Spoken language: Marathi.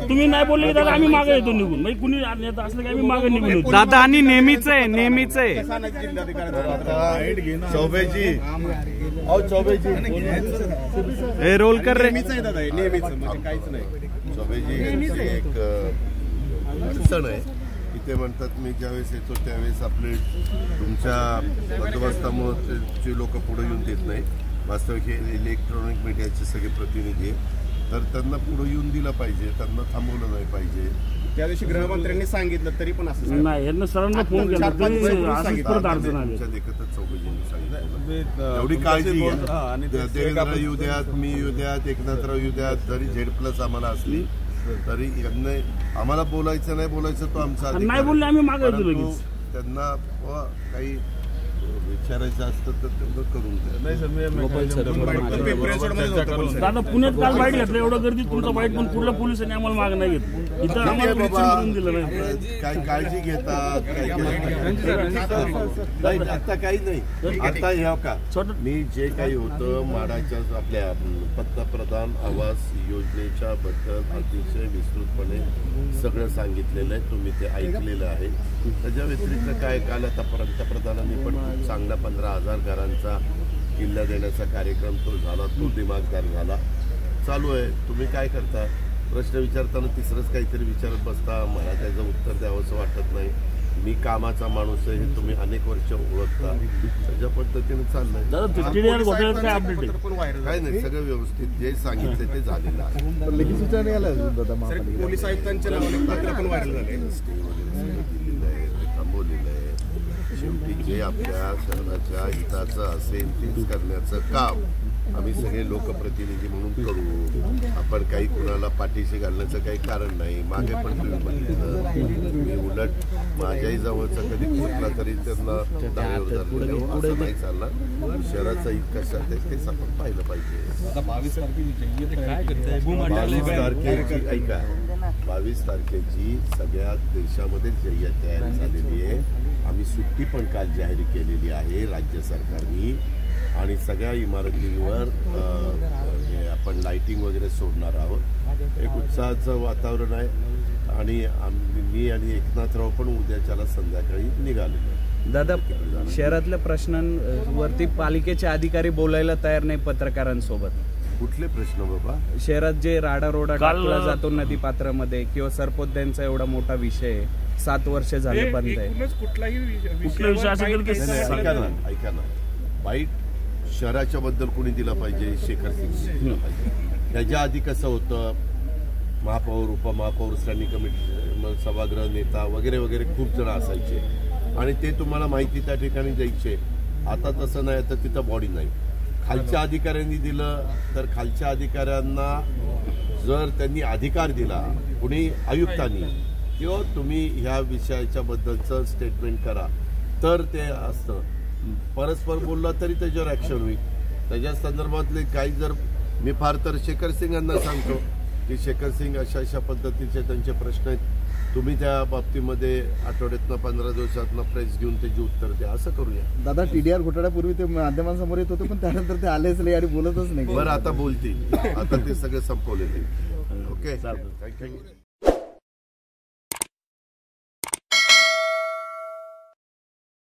तुम्ही नाही बोलले तर आम्ही मागे येतो निघून, म्हणजे कुणी नेता असलं की आम्ही मागे निघून येतो. दादा आणि नेहमीच आहे चौबेजी हे रोल कर रे. नेहमीच म्हणजे काहीच नाही. चौबेजी एक अडचण आहे. ते म्हणतात मी ज्यावेळेस येतो त्यावेळेस आपले तुमच्या बंदोबस्तामुळे लोक पुढे येऊन देत नाही. वास्तविक हे इलेक्ट्रॉनिक मीडियाचे सगळे प्रतिनिधी तर त्यांना पुढे येऊन दिलं पाहिजे, त्यांना थांबवलं नाही पाहिजे. त्या दिवशी गृहमंत्र्यांनी सांगितलं तरी पण असं नाही, यांना सरांना फोन केला तुमच्या देखतच चौघजींनी सांगितलं एवढी काळजी घ्या. आणि देवेंद्र येऊ द्यात, मी येऊ द्यात, एकनाथराव येऊ द्यात, जरी Z+ आम्हाला असली तरी आम्हाला बोलायचं नाही बोलायचं तो आमचा नाही बोलले आम्ही मागे येतो. त्यांना काही विचारायचं असतं तर तेवढं करून दादा पुण्यात काल बाईट घेतलं, एवढं गर्दीत तुमचा बाईट पण कुठल्या पोलिसांनी आम्हाला मागे नाही घेतलं. इथं आम्हाला दिलं नाही. काय काळजी घेतात आता काही नाही. आता ह्या का मी जे काही होतं माडाच्या आपल्या पंतप्रधान आवास योजनेच्या बद्दल अतिशय विस्तृतपणे सगळं सांगितलेलं आहे. तुम्ही ते ऐकलेलं आहे. त्याच्या व्यतिरिक्त काय काल आता पंतप्रधानांनी पण खूप चांगला 15,000 घरांचा किल्ला देण्याचा कार्यक्रम तो झाला, तो दिमागदार झाला. चालू आहे. तुम्ही काय करता, प्रश्न विचारताना तिसरंच काहीतरी विचारत बसता. मला त्याचं उत्तर द्यावंसं वाटत नाही. मी कामाचा माणूस आहे हे तुम्ही अनेक वर्ष ओळखता. त्याच्या पद्धतीने चाललंय. काय नाही, सगळं व्यवस्थित जे सांगितले ते झालेलं आहे. लेखी सूचना पोलीस आयुक्तांच्या पण व्हायरल झाले, दिलेलं आहे, ते थांबवलेलं आहे. शेवटी जे आपल्या शहराच्या हिताचं असेल तेच करण्याचं काम आम्ही सगळे लोकप्रतिनिधी म्हणून करू. आपण काही कुणाला पाठीशी घालण्याचं काही कारण नाही. मागे पण तुम्ही बघितलं, मी उलट माझ्याही जवळचा कधी कुठला तरी त्यांना असं नाही चालणार. शहराचा हित कशात आहे तेच आपण पाहिलं पाहिजे. 22 तारखेची ऐका, 22 तारखेची सगळ्या देशामध्ये जय्यत तयारी झालेली आहे. आम्ही सुट्टी पण काल जाहीर केलेली आहे राज्य सरकारने. आणि सगळ्या इमारतींवर आपण लाइटिंग वगैरे सोडणार आहोत. एक उत्साहाचं वातावरण आहे. आणि मी आणि एकनाथराव पण उद्याच्याला संध्याकाळी निघालेलो. दादा, शहरातल्या प्रश्नांवरती पालिकेचे अधिकारी बोलायला तयार नाही पत्रकारांसोबत. कुठले प्रश्न बाबा? शहरात जे राडारोडा टाकला जातो नदी पात्रामध्ये किंवा सरपोद्यांचा एवढा मोठा विषय 7 वर्ष झाले बंद आहे. कुठला विषय असेल ऐका ना, वाईट शहराच्या बद्दल कोणी दिला पाहिजे? शेखर सिंग दिला पाहिजे. त्याच्या आधी कसं होतं, महापौर, उपमहापौर, स्थानिक कमिटी, सभागृह नेता वगैरे वगैरे खूप जण असायचे आणि ते तुम्हाला माहिती त्या ठिकाणी द्यायचे. आता तसं नाही. आता तिथं बॉडी नाही. खालच्या अधिकाऱ्यांनी दिलं तर खालच्या अधिकाऱ्यांना जर त्यांनी अधिकार दिला, कुणी आयुक्तांनी, किंवा तुम्ही ह्या विषयाच्या बद्दलचं स्टेटमेंट करा तर ते असतं. परस्पर बोलला तरी त्याच्यावर ऍक्शन होईल. त्याच्या संदर्भातले काही जर मी फार तर शेखर सिंग यांना सांगतो की शेखर सिंग अशा पद्धतीचे त्यांचे प्रश्न आहेत, तुम्ही त्या बाबतीमध्ये आठवड्यातनं 15 दिवसातनं प्रेस घेऊन त्याची उत्तर द्या. असं करूया. दादा, TDR घोटाळ्यापूर्वी ते माध्यमांसमोर येत होते पण त्यानंतर ते आलेच नाही आणि बोलतच नाही. बरं, आता बोलतील. आता ते सगळे संपवलेले. Okay, thank you.